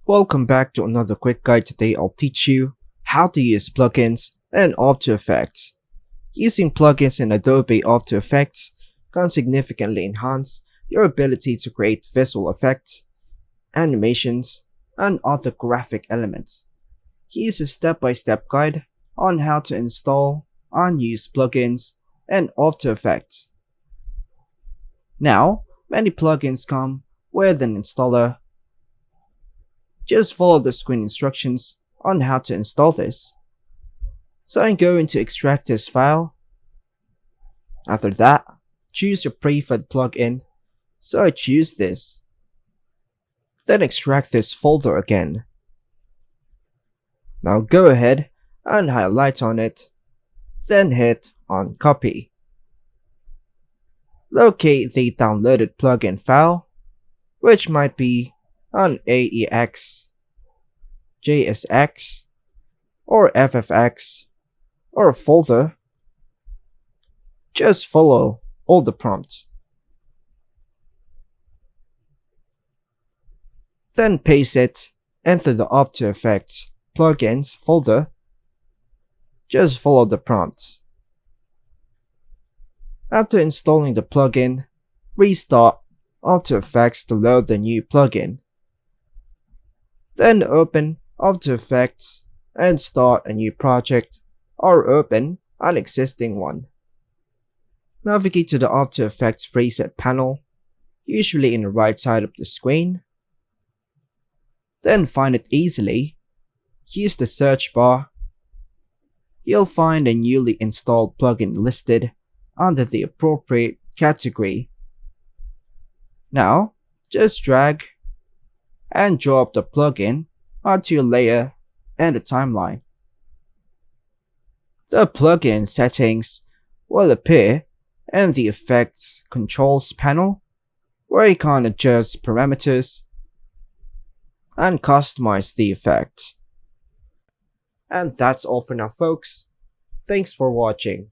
Welcome back to another quick guide. Today I'll teach you how to use plugins and After Effects. Using plugins in Adobe After Effects can significantly enhance your ability to create visual effects, animations, and other graphic elements. Here's a step-by-step guide on how to install and use plugins and After Effects. Now, many plugins come with an installer. Just follow the screen instructions on how to install this. So I'm going to extract this file. After that, choose your preferred plugin. So I choose this. Then extract this folder again. Now go ahead and highlight on it. Then hit on copy. Locate the downloaded plugin file, which might be an AEX, JSX, or FFX, or a folder. Just follow all the prompts. Then paste it into the After Effects plugins folder. Just follow the prompts. After installing the plugin, restart After Effects to load the new plugin. Then open After Effects and start a new project or open an existing one. Navigate to the After Effects preset panel, usually in the right side of the screen. Then find it easily. Use the search bar. You'll find a newly installed plugin listed under the appropriate category. Now, just drag and drop the plugin onto your layer and the timeline. The plugin settings will appear in the Effects Controls panel, where you can adjust parameters and customize the effects. And that's all for now, folks. Thanks for watching.